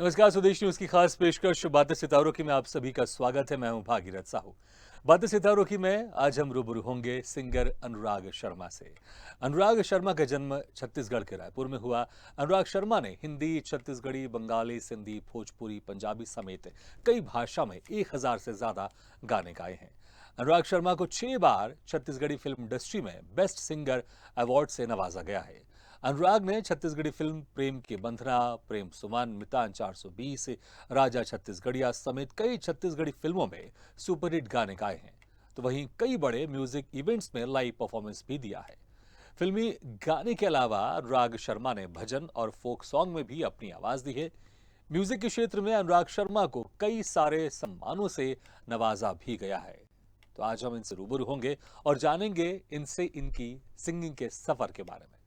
नमस्कार, स्वदेश न्यूज की खास पेशकश बातें सितारों की में आप सभी का स्वागत है। मैं हूं भागीरथ साहू। बातें सितारों की में आज हम रूबरू होंगे सिंगर अनुराग शर्मा से। अनुराग शर्मा का जन्म छत्तीसगढ़ के रायपुर में हुआ। अनुराग शर्मा ने हिंदी, छत्तीसगढ़ी, बंगाली, सिंधी, भोजपुरी, पंजाबी समेत कई भाषा में 1000 से ज्यादा गाने गाए हैं। अनुराग शर्मा को 6 बार छत्तीसगढ़ी फिल्म इंडस्ट्री में बेस्ट सिंगर अवार्ड से नवाजा गया है। अनुराग ने छत्तीसगढ़ी फिल्म प्रेम की बंधना, प्रेम सुमन, मितान 420, राजा छत्तीसगढ़िया समेत कई छत्तीसगढ़ी फिल्मों में सुपरहिट गाने गाए हैं। तो वहीं कई बड़े म्यूजिक इवेंट्स में लाइव परफॉर्मेंस भी दिया है। फिल्मी गाने के अलावा अनुराग शर्मा ने भजन और फोक सॉन्ग में भी अपनी आवाज दी है। म्यूजिक के क्षेत्र में अनुराग शर्मा को कई सारे सम्मानों से नवाजा भी गया है। तो आज हम इनसे रूबरू होंगे और जानेंगे इनसे इनकी सिंगिंग के सफर के बारे में।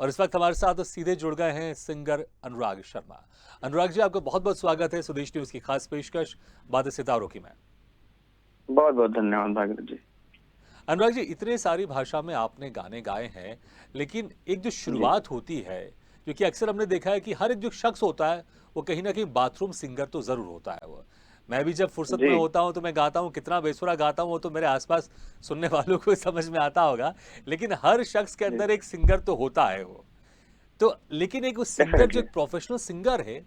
और इस वक्त हमारे साथ सीधे जुड़ गए हैं सिंगर अनुराग शर्मा। अनुराग जी, आपका बहुत बहुत स्वागत है स्वदेश न्यूज की खास पेशकश बातें सितारों की में। बहुत बहुत धन्यवाद भागीरथ जी। अनुराग जी, इतने सारी भाषा में आपने गाने गाए हैं, लेकिन एक जो शुरुआत होती है, क्योंकि अक्सर हमने देखा है कि हर एक जो शख्स होता है वो कहीं ना कहीं बाथरूम सिंगर तो जरूर होता है। वो मैं भी जब फुर्सत में होता हूं तो मैं गाता हूं, कितना बेसुरा गाता हूं वो तो मेरे आसपास सुनने वालों को समझ में आता होगा, लेकिन हर शख्स के अंदर एक सिंगर तो होता है वो। तो लेकिन एक वो सिंगर जो डेफिनेटली। एक प्रोफेशनल सिंगर है,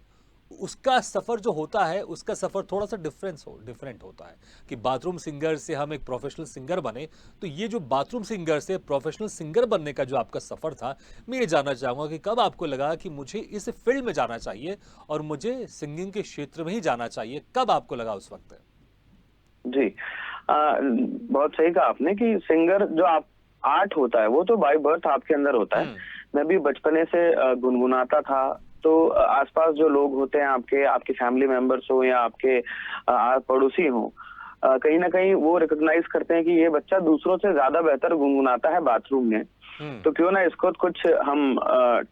उसका सफर जो होता है, उसका सफर थोड़ा सा डिफरेंट होता है कि बाथरूम सिंगर से हम एक प्रोफेशनल सिंगर बने। तो ये जो बाथरूम सिंगर से प्रोफेशनल सिंगर बनने का जो आपका सफर था, मैं ये जानना चाहूंगा कि कब आपको लगा कि मुझे इस फील्ड में जाना चाहिए और मुझे सिंगिंग के क्षेत्र में ही जाना चाहिए, कब आपको लगा उस वक्त? जी, बहुत सही कहा आपने कि सिंगर जो आप आर्ट होता है वो तो बाय बर्थ आपके अंदर होता है। मैं भी बचपने से गुनगुनाता था। तो आसपास जो लोग होते हैं, आपके आपके फैमिली मेंबर्स हो या आपके पड़ोसी हो, कहीं ना कहीं वो रिकॉग्नाइज करते हैं कि ये बच्चा दूसरों से ज्यादा बेहतर गुनगुनाता है बाथरूम में, तो क्यों ना इसको कुछ हम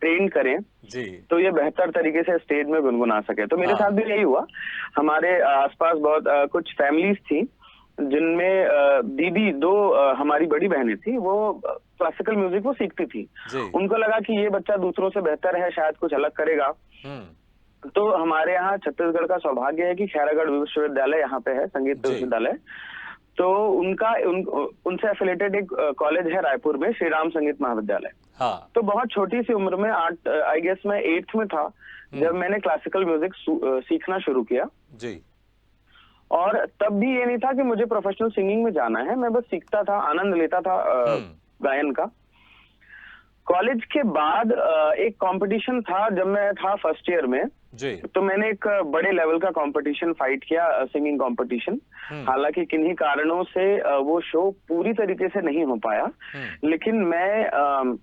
ट्रेन करें जी। तो ये बेहतर तरीके से स्टेज में गुनगुना सके। तो मेरे साथ भी यही हुआ। हमारे आसपास बहुत कुछ फैमिलीज थी जिनमें दीदी दो हमारी बड़ी बहनें थी, वो क्लासिकल म्यूजिक वो सीखती थी। उनको लगा कि ये बच्चा दूसरों से बेहतर है, शायद कुछ अलग करेगा। तो हमारे यहाँ छत्तीसगढ़ का सौभाग्य है कि खैरागढ़ विश्वविद्यालय यहाँ पे है, संगीत विश्वविद्यालय। तो उनसे एफिलेटेड एक कॉलेज है रायपुर में, श्री राम संगीत महाविद्यालय। हाँ। तो बहुत छोटी सी उम्र में, आई गेस मैं 8th में था जब मैंने क्लासिकल म्यूजिक सीखना शुरू किया। जी। और तब भी ये नहीं था कि मुझे प्रोफेशनल सिंगिंग में जाना है, मैं बस सीखता था, आनंद लेता था गायन का। कॉलेज के बाद एक कंपटीशन था जब मैं था फर्स्ट ईयर में। जी। तो मैंने एक बड़े लेवल का कंपटीशन फाइट किया, सिंगिंग कंपटीशन। हालांकि किन्हीं कारणों से वो शो पूरी तरीके से नहीं हो पाया, लेकिन मैं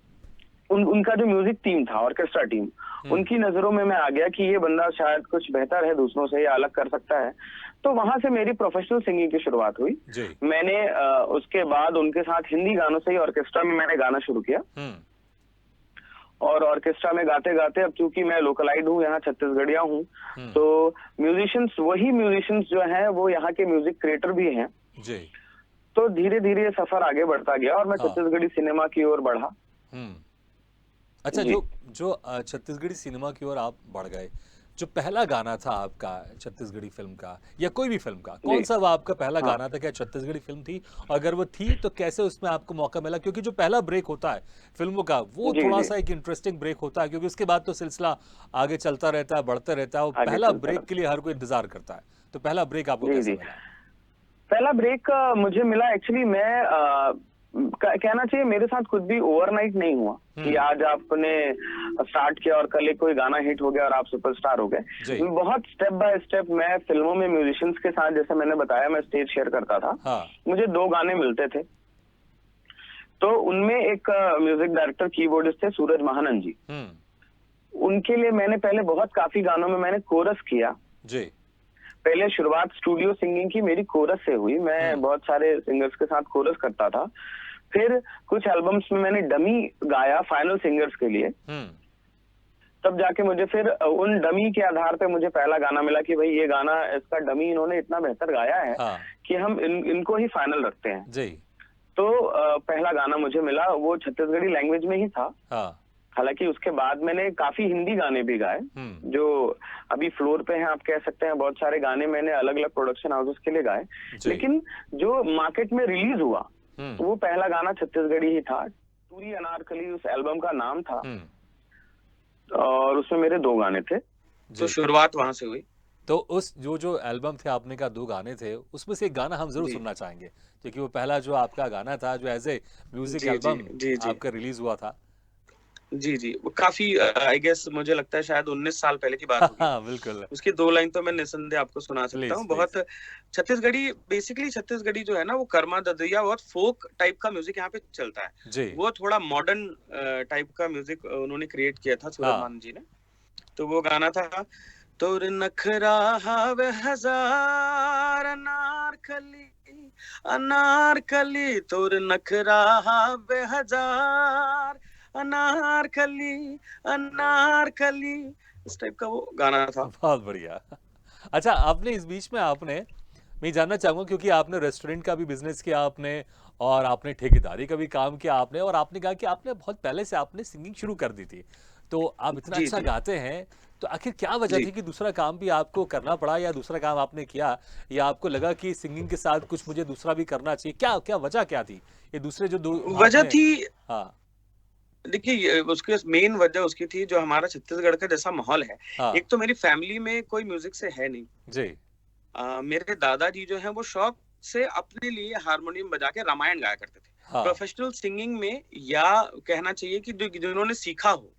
उनका जो म्यूजिक टीम था, ऑर्केस्ट्रा टीम, उनकी नजरों में मैं आ गया कि ये बंदा शायद कुछ बेहतर है, दूसरों से ये अलग कर सकता है। तो वहां से मेरी प्रोफेशनल सिंगिंग की शुरुआत हुई। मैंने उसके बाद उनके साथ हिंदी गानों से ही ऑर्केस्ट्रा में मैंने गाना शुरू किया। और ऑर्केस्ट्रा में गाते गाते, अब चूंकि मैं लोकलाइड हूँ, यहाँ छत्तीसगढ़िया हूँ, तो म्यूजिशियंस, वही म्यूजिशियंस जो हैं वो यहाँ के म्यूजिक क्रिएटर भी हैं। जी। तो धीरे धीरे सफर आगे बढ़ता गया और मैं छत्तीसगढ़ी सिनेमा की ओर बढ़ा। अच्छा, जो छत्तीसगढ़ी सिनेमा की ओर आप बढ़ गए, जो पहला गाना था आपका छत्तीसगढ़ी फिल्म का या कोई भी फिल्म का, कौन सा वो आपका पहला गाना था? क्या छत्तीसगढ़ी फिल्म थी? और अगर वो थी तो कैसे उसमें आपको मौका मिला? क्योंकि जो पहला ब्रेक होता है फिल्मों का, वो थोड़ा सा एक इंटरेस्टिंग ब्रेक होता है, क्योंकि उसके बाद तो सिलसिला आगे चलता रहता है, बढ़ता रहता है। वो पहला ब्रेक के लिए हर कोई इंतजार करता है। तो पहला ब्रेक आपको कैसे मिला? पहला ब्रेक मुझे मिला, एक्चुअली मैं कहना चाहिए मेरे साथ कुछ भी ओवरनाइट नहीं हुआ कि आज आपने स्टार्ट किया और कल कोई गाना हिट हो गया और आप सुपरस्टार हो गए। बहुत स्टेप बाय स्टेप मैं फिल्मों में म्यूजिशियंस के साथ, जैसे मैंने बताया, मैं स्टेज शेयर करता था। मुझे 2 गाने मिलते थे। तो उनमें एक म्यूजिक डायरेक्टर कीबोर्डिस्ट थे, सूरज महानंद जी। उनके लिए मैंने पहले काफी गानों में मैंने कोरस किया। पहले शुरुआत स्टूडियो सिंगिंग की मेरी कोरस से हुई। मैं बहुत सारे सिंगर्स के साथ कोरस करता था। फिर कुछ एल्बम्स में मैंने डमी गाया फाइनल सिंगर्स के लिए। तब जाके मुझे फिर उन डमी के आधार पे मुझे पहला गाना मिला कि भाई ये गाना, इसका डमी इन्होंने इतना बेहतर गाया है कि हम इनको ही फाइनल रखते हैं। जी। तो पहला गाना मुझे मिला, वो छत्तीसगढ़ी लैंग्वेज में ही था। हालांकि उसके बाद मैंने काफी हिंदी गाने भी गाए, जो अभी फ्लोर पे हैं, आप कह सकते हैं। बहुत सारे गाने मैंने अलग अलग प्रोडक्शन हाउसेस के लिए गाए, लेकिन जो मार्केट में रिलीज हुआ तो वो पहला गाना छत्तीसगढ़ी ही था। टूरी अनारकली उस एल्बम का नाम था, और उसमें मेरे 2 गाने थे। तो शुरुआत वहां से हुई। तो उस जो एल्बम थे, आपने का 2 गाने थे, उसमें से एक गाना हम जरूर सुनना चाहेंगे, क्योंकि वो पहला जो आपका गाना था जो एज ए म्यूजिक एल्बम आपका रिलीज हुआ था। जी वो काफी आई गेस मुझे लगता है शायद 19 साल पहले की बात होगी। हाँ, बिल्कुल। उसकी 2 लाइन तो मैं निसंदेह आपको सुना सकता हूँ। बहुत छत्तीसगढ़ी, बेसिकली छत्तीसगढ़ी जो है ना, वो कर्मा ददुइया, बहुत फोक टाइप का म्यूजिक यहाँ पे चलता है। वो थोड़ा मॉडर्न टाइप का म्यूजिक उन्होंने क्रिएट किया था सूरजमान जी ने। तो वो गाना था, तोर नखरा हावे हजार अनारकली अनारकली, तोर नखरा हावे हजार अनारकली अनारकली, इस टाइप का वो गाना था। बहुत बढ़िया। अच्छा, आपने इस बीच में मैं जानना चाहूंगा, क्योंकि आपने रेस्टोरेंट का भी बिजनेस किया आपने, और आपने ठेकेदारी का भी काम किया आपने, और आपने कहा कि आपने बहुत पहले से आपने सिंगिंग शुरू कर दी थी। तो आप इतना अच्छा गाते हैं, तो आखिर क्या वजह थी कि दूसरा काम भी आपको करना पड़ा, या दूसरा काम आपने किया, या आपको लगा कि सिंगिंग के साथ कुछ मुझे दूसरा भी करना चाहिए? क्या वजह क्या थी? ये दूसरे जो वजह थी, हाँ, देखिए उसके मेन वजह उसकी थी, जो हमारा छत्तीसगढ़ का जैसा माहौल है। एक तो मेरी फैमिली में कोई म्यूजिक से है नहीं जी। मेरे दादाजी जो हैं वो शौक से अपने लिए हारमोनियम बजा के रामायण गाया करते थे। प्रोफेशनल सिंगिंग में, या कहना चाहिए कि जिन्होंने सीखा हो,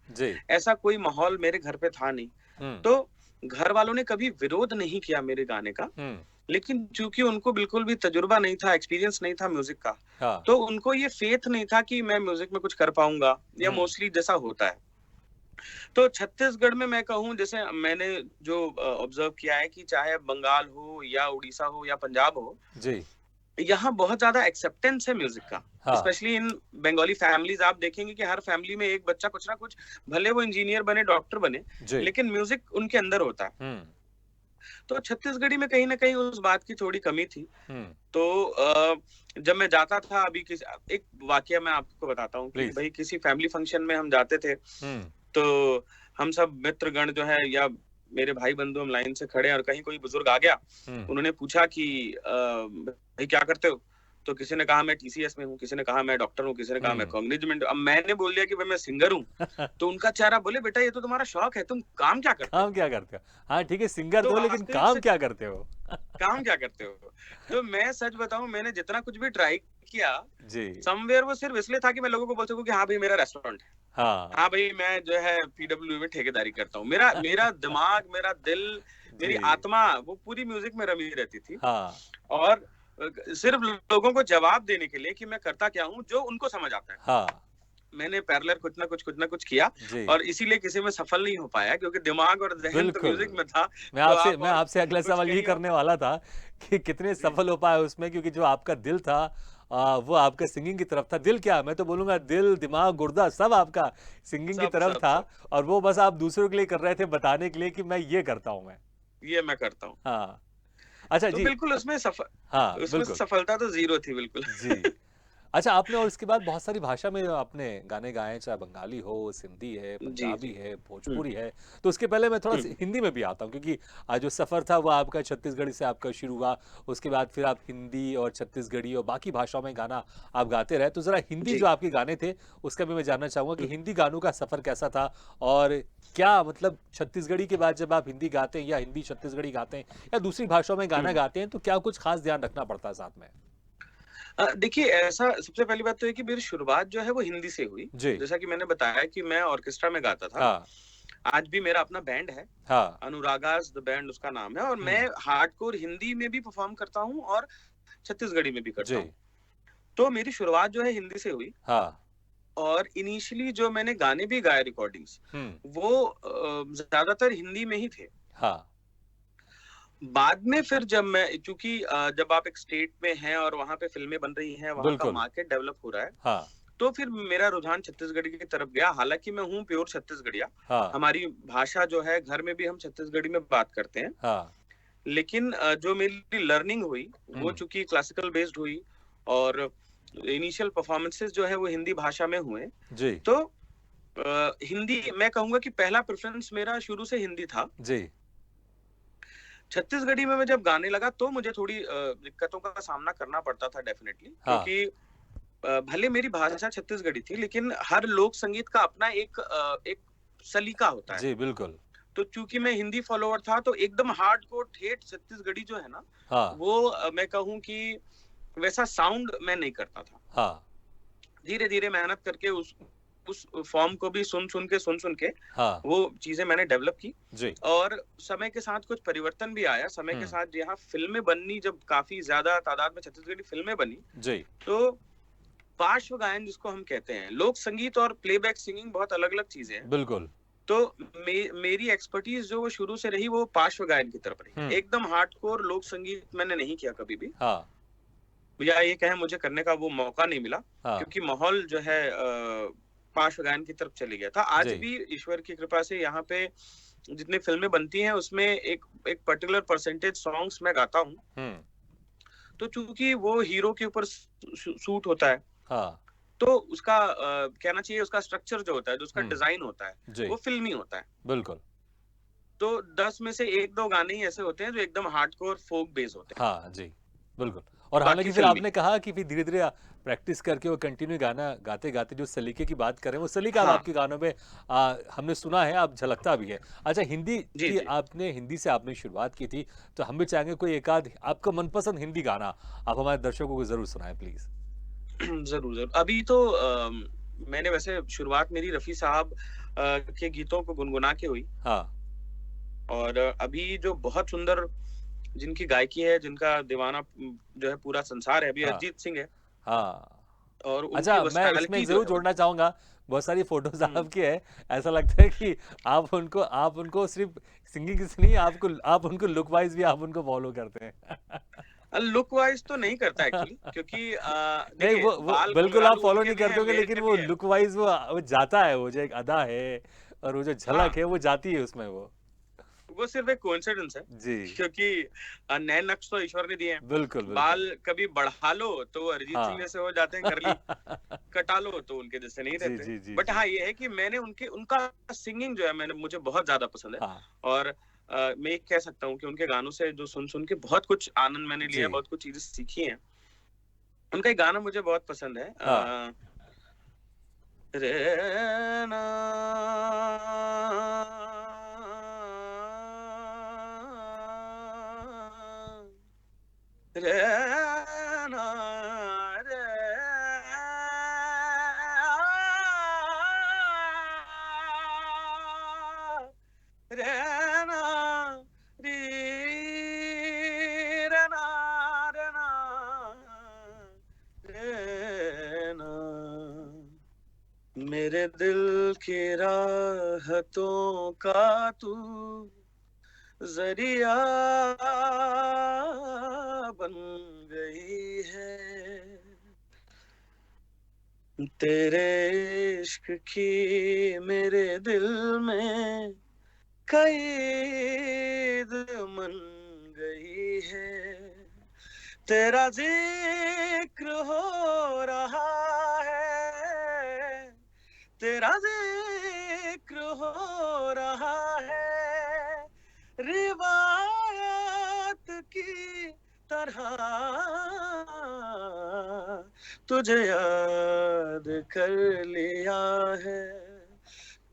ऐसा कोई माहौल मेरे घर पे था नहीं। तो घर वालों ने कभी विरोध नहीं किया मेरे गाने का, लेकिन चूंकि उनको बिल्कुल भी तजुर्बा नहीं था, एक्सपीरियंस नहीं था म्यूजिक का, तो उनको ये फेथ नहीं था कि मैं म्यूजिक में कुछ कर पाऊंगा, या मोस्टली जैसा होता है। तो छत्तीसगढ़ में मैं कहूँ, जैसे मैंने जो ऑब्जर्व किया है कि चाहे बंगाल हो या उड़ीसा हो या पंजाब हो जी, यहाँ बहुत ज्यादा एक्सेप्टेंस है म्यूजिक का। स्पेशली इन बंगाली फैमिलीज आप देखेंगे कि हर फैमिली में एक बच्चा कुछ ना कुछ, भले वो इंजीनियर बने, डॉक्टर बने, लेकिन म्यूजिक उनके अंदर होता है। तो छत्तीसगढ़ी में कहीं ना कहीं उस बात की थोड़ी कमी थी। तो जब मैं जाता था, अभी एक वाकया मैं आपको बताता हूँ कि भाई किसी फैमिली फंक्शन में हम जाते थे, तो हम सब मित्रगण जो है या मेरे भाई बंधु, हम लाइन से खड़े हैं और कहीं कोई बुजुर्ग आ गया। उन्होंने पूछा कि भाई क्या करते हो? तो किसी ने कहा मैं टीसीएस में हूँ, किसी ने कहा मैं डॉक्टर हूँ, किसी ने कहा मैं कॉग्निजमेंट। अब मैंने बोल दिया कि भाई मैं सिंगर हूँ। तो उनका चेहरा, बोले बेटा ये तो तुम्हारा शौक है, तुम काम क्या करते हो? काम क्या करते हो? हाँ ठीक है, सिंगर तो, लेकिन काम क्या करते हो? काम क्या करते हो? तो मैं सच बताऊं, मैंने जितना कुछ भी ट्राई किया जी, समवेयर वो सिर्फ इसलिए था कि मैं लोगों को बोल सकूं कि हाँ भाई मेरा रेस्टोरेंट है, हाँ भाई मैं जो है पीडब्ल्यू में ठेकेदारी करता हूँ। मेरा दिमाग, मेरा दिल, मेरी आत्मा वो पूरी म्यूजिक में रमी रहती थी। और सिर्फ लोगों को जवाब देने के लिए कि मैं करता क्या हूँ, जो उनको समझ आता है। मैंने पैरेलल कुछ ना कुछ किया, और इसीलिए किसी में सफल नहीं हो पाया, क्योंकि दिमाग और जहन तो म्यूजिक में था। मैं आपसे अगला सवाल यही करने वाला था कि कितने सफल हो पाए उसमें, क्योंकि जो आपका दिल था वो आपका सिंगिंग की तरफ था। दिल क्या, मैं तो बोलूंगा दिल, दिमाग, गुर्दा सब आपका सिंगिंग की तरफ था, और वो बस आप दूसरों के लिए कर रहे थे, बताने के लिए कि मैं ये करता हूँ, मैं करता हूँ। हाँ अच्छा तो जी, बिल्कुल उसमें सफलता तो जीरो थी बिल्कुल जी। अच्छा, आपने और इसके बाद बहुत सारी भाषा में आपने गाने गाए, चाहे बंगाली हो, सिंधी है, पंजाबी है, भोजपुरी है। तो उसके पहले मैं थोड़ा हिंदी में भी आता हूँ, क्योंकि आज जो सफर था वो आपका छत्तीसगढ़ी से आपका शुरू हुआ, उसके बाद फिर आप हिंदी और छत्तीसगढ़ी और बाकी भाषाओं में गाना आप गाते रहे। तो जरा हिंदी जो आपके गाने थे उसका भी मैं जानना चाहूंगा कि हिंदी गानों का सफर कैसा था, और क्या मतलब छत्तीसगढ़ी के बाद जब आप हिंदी गाते हैं, या हिंदी छत्तीसगढ़ी गाते हैं, या दूसरी भाषाओं में गाना गाते हैं, तो क्या कुछ खास ध्यान रखना पड़ता है साथ में? देखिए, ऐसा सबसे पहली बात तो है कि मेरी शुरुआत जो है वो हिंदी से हुई। जैसा कि मैंने बताया कि मैं ऑर्केस्ट्रा में गाता था। आज भी मेरा अपना बैंड है, अनुरागास द बैंड उसका नाम है, और मैं हार्डकोर हिंदी में भी परफॉर्म करता हूँ और छत्तीसगढ़ी में भी करता हूँ। तो मेरी शुरुआत जो है हिंदी से हुई, और इनिशियली जो मैंने गाने भी गाए रिकॉर्डिंग्स, वो ज्यादातर हिंदी में ही थे। बाद में फिर जब मैं, चूंकि जब आप एक स्टेट में हैं और वहां पे फिल्में बन रही हैं, वहां का मार्केट डेवलप हो रहा है, तो फिर मेरा रुझान छत्तीसगढ़ी की तरफ गया। हालांकि मैं हूँ प्योर छत्तीसगढ़िया, हमारी भाषा जो है घर में भी हम छत्तीसगढ़ी में बात करते हैं, लेकिन जो मेरी लर्निंग हुई वो चूंकि क्लासिकल बेस्ड हुई, और इनिशियल परफॉर्मेंसेस जो है वो हिंदी भाषा में हुए। तो हिंदी, मैं कहूंगा कि पहला प्रेफरेंस मेरा शुरू से हिंदी था जी। छत्तीसगढ़ी में मैं जब गाने लगा तो मुझे थोड़ी दिक्कतों का सामना करना पड़ता था डेफिनेटली, हाँ। क्योंकि भले मेरी भाषा छत्तीसगढ़ी थी लेकिन हर लोक संगीत का अपना एक सलीका होता है। जी बिल्कुल। तो चूंकि मैं हिंदी फॉलोअर था तो एकदम हार्डकोर ठेठ छत्तीसगढ़ी जो है ना, हाँ। वो मैं कहूँ कि वैसा साउंड मैं नहीं करता था। हाँ। धीरे धीरे मेहनत करके उस फॉर्म को भी सुन सुन के हाँ। वो चीजें मैंने डेवलप की। जी। और समय के साथ कुछ परिवर्तन भी आया। समय के साथ यहाँ फिल्में बननी, जब काफी ज्यादा तादाद में छत्तीसगढ़ी फिल्में बनी, जी। तो पार्श्व गायन जिसको हम कहते हैं, लोक संगीत और प्लेबैक सिंगिंग बहुत अलग अलग चीजें हैं। बिल्कुल। तो मेरी एक्सपर्टीज जो वो शुरू से रही वो पार्श्व गायन की तरफ रही। एकदम हार्डकोर लोक संगीत मैंने नहीं किया कभी भी। हाँ। या ये कहें मुझे करने का वो मौका नहीं मिला। हाँ। क्योंकि माहौल जो है पार्श्व गायन की तरफ चली गया था। आज भी ईश्वर की कृपा से यहाँ पे जितनी फिल्में बनती हैं उसमें एक पर्टिकुलर परसेंटेज सॉन्ग्स मैं गाता हूँ। तो चूंकि वो हीरो के ऊपर सूट होता है, हाँ। तो उसका कहना चाहिए उसका स्ट्रक्चर जो होता है, जो उसका डिजाइन होता है, वो फिल्मी होता है। बिल्कुल। तो 10 में से 1-2 गाने ही ऐसे होते हैं जो एकदम हार्डकोर फोक बेस होते हैं। हाँ जी बिल्कुल। और हालांकि फिर आपने कहा कि फिर धीरे धीरे प्रैक्टिस करके वो कंटिन्यू गाना गाते गाते जो सलीके की बात करें, वो सलीका हाँ। आपके गानों में हमने सुना है, आप झलकता भी है। अच्छा, हिंदी की आपने हिंदी से आपने शुरुआत की थी, तो हम भी चाहेंगे कोई एक आध आपका मनपसंद हिंदी गाना आप हमारे दर्शकों को जरूर सुनाएं प्लीज। जरूर जरूर। अभी तो मैंने वैसे शुरुआत मेरी रफी साहब के गीतों को गुनगुना के हुई। हाँ। और अभी जो बहुत सुंदर जिनकी गायकी है, जिनका दीवाना जो है पूरा संसार है, अभी अरिजीत सिंह है। हाँ। और अच्छा, मैं इसमें जरूर जोड़ना चाहूंगा, बहुत सारी फोटोज आपकी है, ऐसा लगता है कि आप उनको सिर्फ सिंगिंग से नहीं, आप उनको लुक वाइज भी आप उनको फॉलो करते हैं। लुक वाइज तो नहीं करता एक्चुअली, क्योंकि नहीं, वो बिल्कुल आप फॉलो नहीं करते होंगे, लेकिन वो लुक वाइज वो जाता है, वो जो एक अदा है और वो जो झलक है वो जाती है उसमें। वो सिर्फ एक कोइंसिडेंस है जी, क्योंकि नए नक्श तो ईश्वर ने दिए हैं। बिल्कुल। बाल कभी बढ़ा लो तो अरिजीत सिंह जैसे हो जाते हैं करली, कटा लो तो उनके जैसे नहीं रहते। बट हाँ, ये है कि मैंने उनका सिंगिंग जो है मुझे बहुत ज्यादा पसंद है। और मैं कह सकता हूँ कि उनके गानों से जो सुन के बहुत कुछ आनंद मैंने लिया, बहुत कुछ चीजें सीखी हैं। उनका एक गाना मुझे बहुत पसंद है, रहना रहना रहना री रहना रहना रहना मेरे दिल की राहतों का तू जरिया बन गई है, तेरे इश्क की मेरे दिल में कैद मन गई है, तेरा जिक्र हो रहा है, तेरा जिक्र हो रहा है, रिवायत की तरह तुझे याद कर लिया है,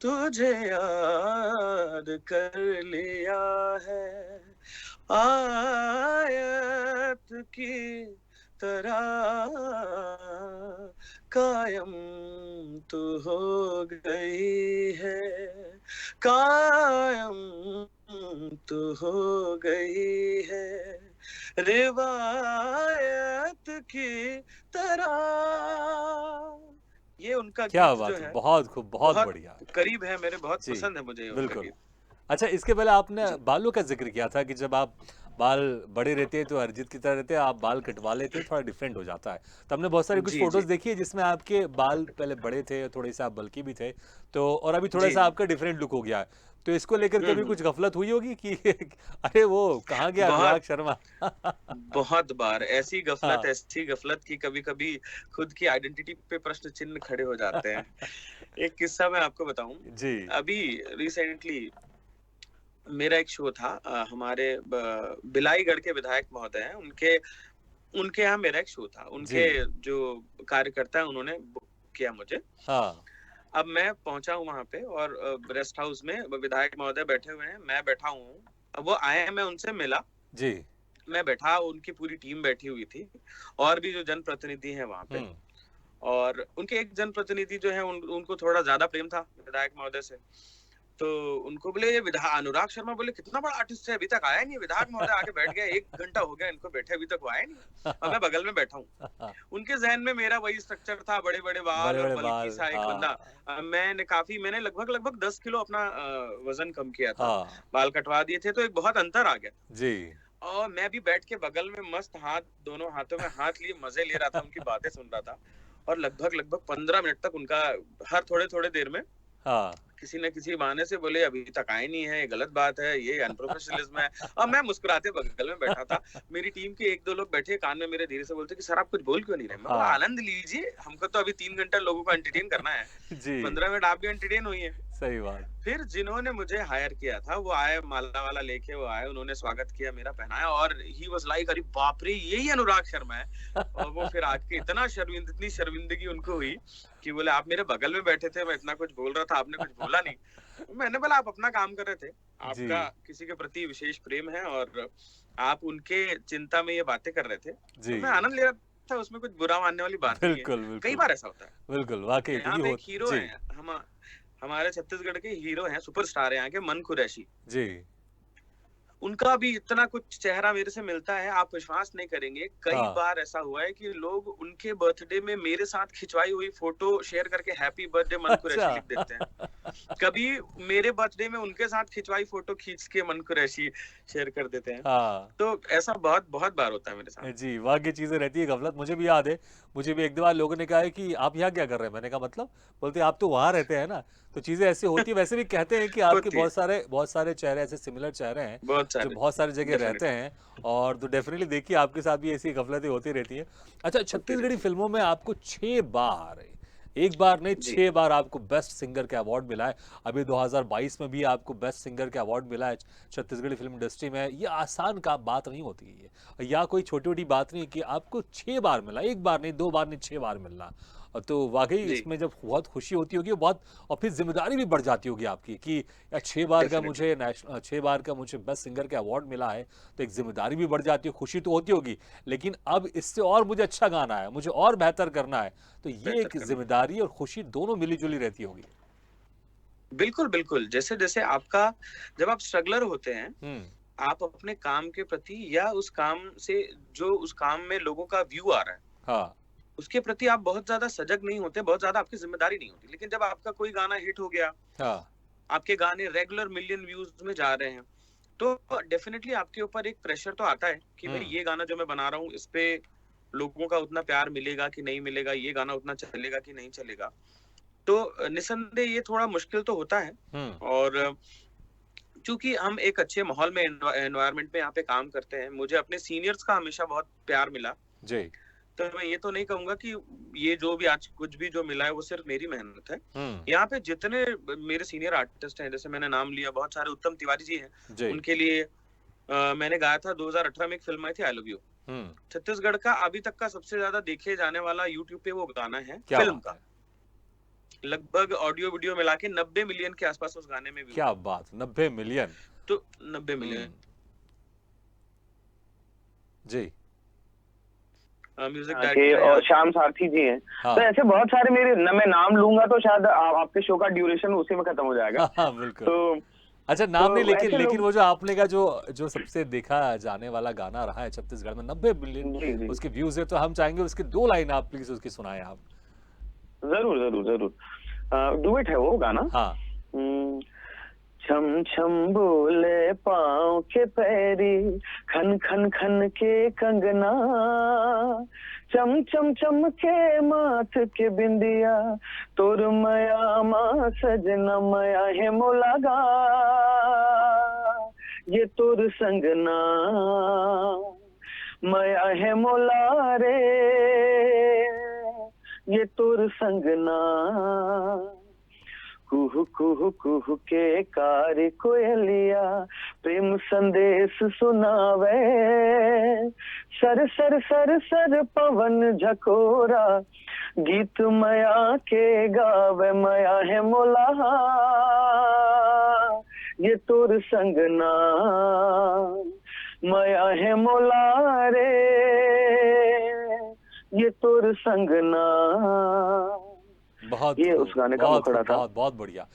तुझे याद कर लिया है, आयत की तरह कायम तू हो गई है, कायम तू हो गई है, रिवायत की तरह। ये उनका क्या बात है, बहुत खूब, बहुत बढ़िया, करीब है मेरे, बहुत पसंद है मुझे। बिल्कुल। अच्छा, इसके पहले आपने बालों का जिक्र किया था कि जब आप बाल बड़े रहते हैं तो अरिजीत की तरह रहते हैं, आप बाल कटवा लेते हैं थोड़ा डिफरेंट हो जाता है। तो हमने बहुत सारी कुछ फोटोज देखी है जिसमें आपके बाल पहले बड़े थे, थोड़े से आप बल्कि भी थे, तो और अभी थोड़ा सा आपका डिफरेंट लुक हो गया है। तो इसको लेकर कभी कुछ गफलत हुई होगी कि अरे वो कहाँ गया अनुराग शर्मा? बहुत बार ऐसी हाँ गफलत की कभी कभी खुद की आइडेंटिटी पे प्रश्न चिन्ह खड़े हो जाते हैं। एक किस्सा मैं आपको बताऊं। जी अभी रिसेंटली मेरा एक शो था, हमारे बिलाईगढ़ के विधायक महोदय हैं, उनके उनके यहाँ मेरा एक शो था। उनके जी जो कार्यकर्ता है उन्होंने बुक किया मुझे। हाँ अब मैं पहुंचा हूँ वहां पे और रेस्ट हाउस में विधायक महोदय बैठे हुए हैं, मैं बैठा हूँ। अब वो आए, मैं उनसे मिला, जी मैं बैठा, उनकी पूरी टीम बैठी हुई थी और भी जो जनप्रतिनिधि हैं वहां पे। और उनके एक जनप्रतिनिधि जो है उनको थोड़ा ज्यादा प्रेम था विधायक महोदय से। तो उनको बोले, ये अनुराग शर्मा बोले कितना बड़ा आर्टिस्ट है, अभी तक आया नहीं। विधायक महोदय आके बैठ गया, 1 घंटा हो गया इनको बैठे, अभी तक वो आया नहीं और मैं बगल में बैठा हूँ। उनके जहन में मेरा वही स्ट्रक्चर था, बड़े बड़े बाल बड़े और बड़े बल्कि बाल सा एक बंदा। हाँ मैंने लगभग 10 किलो अपना वजन कम किया था, हाँ बाल कटवा दिए थे, तो एक बहुत अंतर आ गया। जी और मैं भी बैठ के बगल में मस्त दोनों हाथों में हाथ लिए मजे ले रहा था, उनकी बातें सुन रहा था। और लगभग 15 मिनट तक उनका हर थोड़े देर में हाँ किसी न किसी बहाने से बोले अभी तक आए नहीं है, ये गलत बात है, ये अनप्रोफेशनलिज्म है। और मैं मुस्कुराते बगल में बैठा था। मेरी टीम के 1-2 लोग बैठे कान में मेरे धीरे से बोलते कि सर आप कुछ बोल क्यों नहीं रहे? मैं बोला हाँ आनंद लीजिए, हमको तो अभी 3 घंटा लोगों को एंटरटेन करना है। जी 15 मिनट आप भी एंटरटेन हुई है। सही बात फिर जिन्होंने मुझे हायर किया था वो आए, माला वाला लेके वो आए, उन्होंने स्वागत किया, मेरा पहनाया और ही वाज लाइक अरे बाप रे यही अनुराग शर्मा है। और वो फिर आके इतनी शर्मिंदगी उनको हुई कि बोले आप मेरे बगल में बैठे थे, मैं इतना कुछ बोल रहा था, आपने कुछ बोला नहीं। मैंने बोला आप अपना काम कर रहे थे, जी आपका किसी के प्रति विशेष प्रेम है और आप उनके चिंता में ये बातें कर रहे थे, जी तो मैं आनंद ले रहा था, उसमें कुछ बुरा मानने वाली बात नहीं है। बिल्कुल कई बिल्कुल बार ऐसा होता है। बिल्कुल वाकई यहाँ क्योंकि पे हो एक हीरो जी है, हमारे छत्तीसगढ़ के हीरो हैं, सुपरस्टार है यहाँ के, मन कुरैशी। जी उनका भी इतना कुछ चेहरा मेरे से मिलता है, आप विश्वास नहीं करेंगे। कई हाँ बार ऐसा हुआ है कि लोग उनके बर्थडे में मेरे साथ खिंचवाई हुई फोटो शेयर करके हैप्पी बर्थडे मन कुरैशी लिख देते हैं। कभी मेरे बर्थडे में उनके साथ खिंचवाई फोटो खींच के मन कुरैशी शेयर कर देते हैं। हाँ तो ऐसा बहुत बहुत बार होता है मेरे साथ। जी वाकई चीजें रहती है गफलत मुझे भी याद है मुझे भी एक दो बार लोगों ने कहा है कि आप यहाँ क्या कर रहे हैं मैंने कहा मतलब बोलते आप तो वहां रहते हैं ना तो चीजें ऐसी होती है वैसे भी कहते हैं कि आपके होती है, बहुत सारे चेहरे ऐसे सिमिलर चेहरे हैं बहुत जो सारे, बहुत सारी जगह रहते डेफिनेटली हैं और तो डेफिनेटली देखिए आपके साथ भी ऐसी गफलतें होती रहती हैं अच्छा होती छत्तीसगढ़ी रहती फिल्मों में आपको 6 बार एक बार नहीं है। जी 6 बार आपको बेस्ट सिंगर का अवार्ड मिला है अभी 2022 में भी आपको बेस्ट सिंगर का अवार्ड मिला है छत्तीसगढ़ी फिल्म इंडस्ट्री में ये आसान का बात नहीं होती है या कोई छोटी छोटी बात नहीं कि आपको 6 बार मिला एक बार नहीं 2 बार नहीं 6 बार मिलना तो वाकई जी इसमें जब बहुत खुशी होती होगी बहुत और फिर जिम्मेदारी भी बढ़ जाती होगी आपकी कि यार 6 बार का डेफिनेटली मुझे 6 बार का मुझे बेस्ट सिंगर का अवार्ड मिला है तो एक जिम्मेदारी भी बढ़ जाती है खुशी तो होती होगी लेकिन अब इससे और मुझे अच्छा गाना है मुझे और बेहतर करना है तो ये बेहतर एक करना। जिम्मेदारी और खुशी दोनों मिली जुली रहती होगी बिल्कुल बिल्कुल, जैसे जैसे आपका जब आप स्ट्रगलर होते हैं, हम्म आप अपने काम के प्रति या उस काम से जो उस काम में लोगों का व्यू आ रहा है हाँ उसके प्रति आप बहुत ज्यादा सजग नहीं होते, बहुत ज्यादा आपकी जिम्मेदारी नहीं होती। लेकिन जब आपका कोई गाना हिट हो गया, हाँ आपके गाने रेगुलर मिलियन व्यूज में जा रहे हैं, तो डेफिनेटली आपके ऊपर एक प्रेशर तो आता है कि भाई ये गाना जो मैं बना रहा हूँ इस पे लोगों का उतना प्यार मिलेगा कि नहीं मिलेगा, ये गाना उतना चलेगा कि नहीं चलेगा। तो निसंदेह ये थोड़ा मुश्किल तो होता है। और चूंकि हम एक अच्छे माहौल में एनवायरनमेंट में यहाँ पे काम करते हैं, मुझे अपने सीनियर्स का हमेशा बहुत प्यार मिला। जी तो मैं ये तो नहीं कहूंगा कि ये जो भी आज कुछ भी जो मिला है वो सिर्फ मेरी मेहनत है। हम्म यहाँ पे जितने मेरे सीनियर आर्टिस्ट हैं, जैसे मैंने नाम लिया, बहुत सारे उत्तम तिवारी जी हैं, जी उनके लिए मैंने गाया था 2018 में एक फिल्म आई थी आई लव यू। हम्म छत्तीसगढ़ का अभी तक का सबसे ज्यादा देखे जाने वाला यूट्यूब पे वो गाना है क्या फिल्म बात का। है लगभग ऑडियो वीडियो मिला के 90 मिलियन के आसपास उस गाने में व्यू क्या है। बात 90 मिलियन तो 90 मिलियन जी म्यूजिक के डायरेक्टर और श्याम सारथी जी हैं। हाँ तो ऐसे बहुत सारे मेरे मैं नाम लूंगा तो शायद आपके शो का ड्यूरेशन उसी में खत्म हो जाएगा। हाँ बिल्कुल तो अच्छा नाम नहीं लेकिन ऐसे लेकिन लोग वो जो आपने का जो सबसे देखा जाने वाला गाना रहा है छत्तीसगढ़ में 90 जी मिलियन जी उसके व्यूज है तो हम चाहेंगे उसके 2 लाइन आप प्लीज उसकी सुनाएं आप जरूर जरूर जरूर डुएट है वो गाना। हाँ छम छम बोले पाँव के पैरी खन खन खन के कंगना चम चम चम के माथ के बिंदिया तोर मया मा सजना मया है मोलागा ये तोर संगना मया है मोला रे ये तोर संगना कुहू कुहू कुहू के कार कोयलिया प्रेम संदेश सुनावे सर सर सर सर पवन झकोरा गीत मया के गावे मया है मोला ये तोर संगना मया है मोला रे ये तोर संगना। बहुत ये उस गाने का मुखड़ा था। बहुत बढ़िया।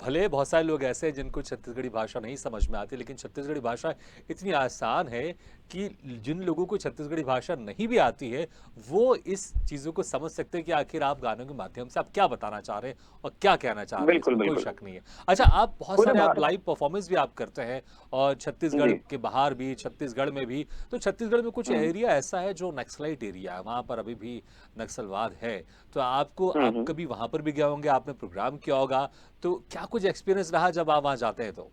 भले बहुत सारे लोग ऐसे हैं जिनको छत्तीसगढ़ी भाषा नहीं समझ में आती, लेकिन छत्तीसगढ़ी भाषा इतनी आसान है कि जिन लोगों को छत्तीसगढ़ी भाषा नहीं भी आती है वो इस चीजों को समझ सकते हैं कि आखिर आप गानों के माध्यम से आप क्या बताना चाह रहे हैं और क्या कहना चाह रहे हैं। बिल्कुल, कोई बिल्कुल। शक नहीं है। अच्छा, आप बहुत सारे आप लाइव परफॉर्मेंस भी आप करते हैं और छत्तीसगढ़ जी। के बाहर भी, छत्तीसगढ़ में भी। तो छत्तीसगढ़ में कुछ एरिया ऐसा है जो नक्सलाइट एरिया है, वहां पर अभी भी नक्सलवाद है। तो आप कभी वहां पर भी गए होंगे, आपने प्रोग्राम किया होगा, तो क्या कुछ एक्सपीरियंस रहा जब आप वहां जाते हैं तो?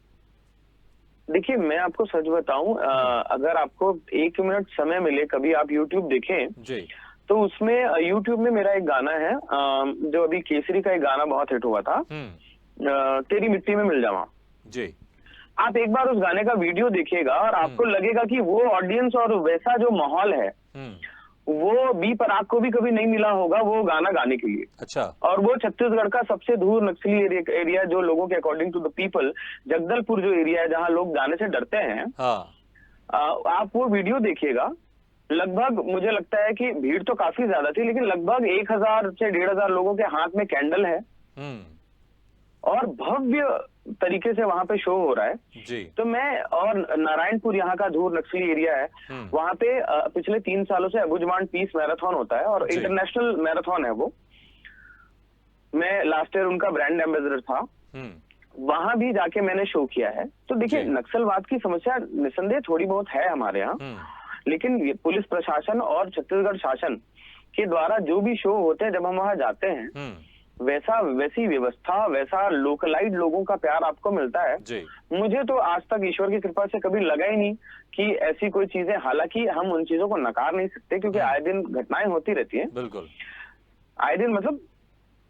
देखिए, मैं आपको सच बताऊं, अगर आपको 1 मिनट समय मिले, कभी आप YouTube देखें जी। तो उसमें YouTube में मेरा एक गाना है जो अभी केसरी का एक गाना बहुत हिट हुआ था, तेरी मिट्टी में मिल जावा। जी। आप एक बार उस गाने का वीडियो देखिएगा और आपको लगेगा कि वो ऑडियंस और वैसा जो माहौल है वो बी पराग को भी कभी नहीं मिला होगा वो गाना गाने के लिए। अच्छा। और वो छत्तीसगढ़ का सबसे दूर नक्सली एरिया जो लोगों के according to the people, Jagdalpur जो एरिया है जहां लोग गाने से डरते हैं। हाँ। आप वो वीडियो देखिएगा, लगभग मुझे लगता है कि भीड़ तो काफी ज्यादा थी, लेकिन लगभग 1000 से 1500 लोगों के हाथ में कैंडल है और भव्य तरीके से वहां पे शो हो रहा है। जी। तो मैं, और नारायणपुर यहाँ का दूर नक्सली एरिया है, वहां पे पिछले 3 सालों से अबुजमान पीस मैराथन होता है और इंटरनेशनल मैराथन है वो। मैं लास्ट ईयर उनका ब्रांड एम्बेसडर था, वहां भी जाके मैंने शो किया है। तो देखिए, नक्सलवाद की समस्या निसंदेह थोड़ी बहुत है हमारे यहाँ, लेकिन ये पुलिस प्रशासन और छत्तीसगढ़ शासन के द्वारा जो भी शो होते हैं, जब हम वहां जाते हैं वैसी व्यवस्था, वैसा लोकलाइट लोगों का प्यार आपको मिलता है। जी। मुझे तो आज तक ईश्वर की कृपा से कभी लगा ही नहीं कि ऐसी कोई चीजें, हालांकि हम उन चीजों को नकार नहीं सकते क्योंकि आए दिन घटनाएं होती रहती हैं। बिल्कुल। आए दिन मतलब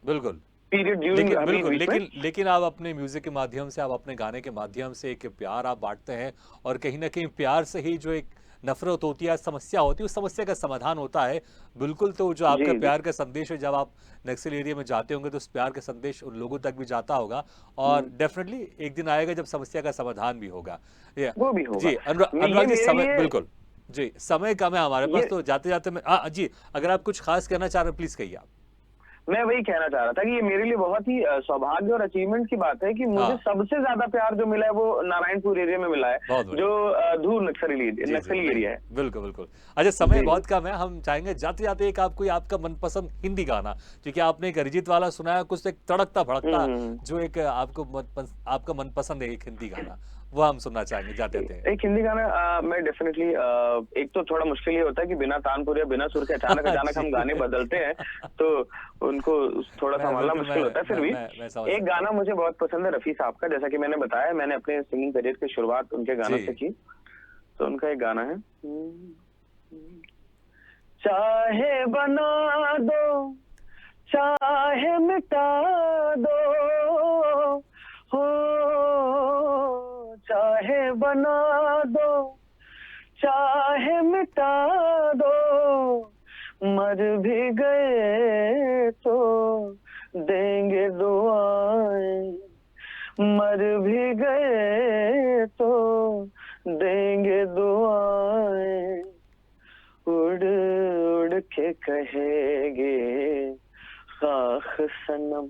बिल्कुल। Period during. लेकिन आप अपने म्यूजिक के माध्यम से, आप अपने गाने के माध्यम से एक प्यार आप बांटते हैं और कहीं ना कहीं प्यार से ही जो एक नफरत होती है, समस्या होती है, उस समस्या का समाधान होता है। बिल्कुल। तो जो आपका प्यार का संदेश है, जब आप नक्सल एरिया में जाते होंगे तो उस प्यार का संदेश उन लोगों तक भी जाता होगा और डेफिनेटली एक दिन आएगा जब समस्या का समाधान भी होगा। वो भी होगा। जी। अनुराग जी, समय बिल्कुल जी, समय कम है हमारे पास, तो जाते जाते मैं जी, अगर आप कुछ खास कहना चाह रहे हैं प्लीज कहिए आप। मैं वही कहना चाह रहा था कि ये मेरे लिए बहुत ही सौभाग्य और अचीवमेंट की बात है कि मुझे सबसे ज्यादा प्यार जो मिला है वो नारायणपुर एरिया में मिला है, जो दूर नक्सली एरिया है। बिल्कुल बिल्कुल। अच्छा, समय बहुत कम है, हम चाहेंगे जाते जाते एक आपको आपका मनपसंद हिंदी गाना, क्योंकि आपने एक अरिजीत वाला सुना है, कुछ एक तड़कता भड़कता जो एक आपका मनपसंद है एक हिंदी गाना, वो हम सुनना चाहेंगे जाते जाते। एक हिंदी गाना मैं डेफिनेटली, एक तो थोड़ा मुश्किल ये होता है कि बिना तानपुर या बिना सुर के अचानक हम गाने बदलते हैं, तो उनको थोड़ा संभालना मुश्किल होता है। फिर भी एक गाना मुझे बहुत पसंद है रफी साहब का। जैसा कि मैंने बताया, मैंने अपने सिंगिंग करियर की शुरुआत उनके गानों से की, तो उनका एक गाना है, चाहे बना दो चाहे मिटा दो, हो चाहे बना दो चाहे मिटा दो, मर भी गए तो देंगे दुआएं, मर भी गए तो देंगे दुआएं, उड़ उड़ के कहेंगे खाख सनम,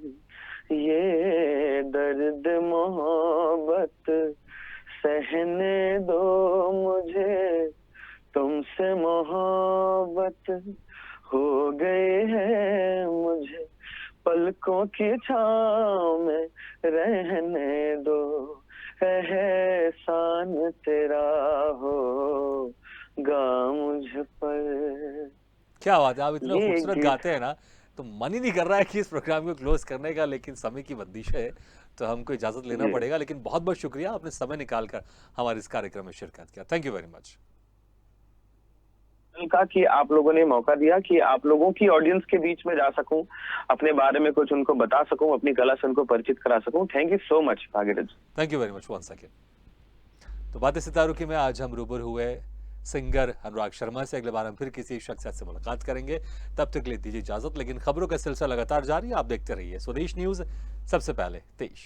ये दर्द मोहब्बत सहने दो मुझे, तुमसे मोहब्बत हो गई है मुझे, पलकों की छाँव में रहने दो, एहसान तेरा होगा मुझ पर। क्या बात है, आप इतना ये एक खूबसूरत चीज गाते हैं ना, तो मन ही नहीं कर रहा है कि इस प्रोग्राम को क्लोज करने का, लेकिन समय की बंदिश है तो हमको इजाजत लेना जी पड़ेगा। लेकिन बहुत बहुत शुक्रिया, आपने समय निकाल कर हमारे इस कार्यक्रम में शिरकत किया। Thank you very much. का कि आप लोगों ने मौका दिया कि आप लोगों की ऑडियंस के बीच में जा सकूं, अपने बारे में कुछ उनको बता सकूं, अपनी कला से उनको परिचित करा सकूं। Thank you so much Bhagirath. Thank you very much once again. तो बातें सितारों की में आज हम रूबरू हुए सिंगर अनुराग शर्मा से। अगले बार हम फिर किसी शख्सियत से मुलाकात करेंगे, तब तक के लिए दीजिए इजाजत। लेकिन खबरों का सिलसिला लगातार जारी है, आप देखते रहिए स्वदेश न्यूज, सबसे पहले देश।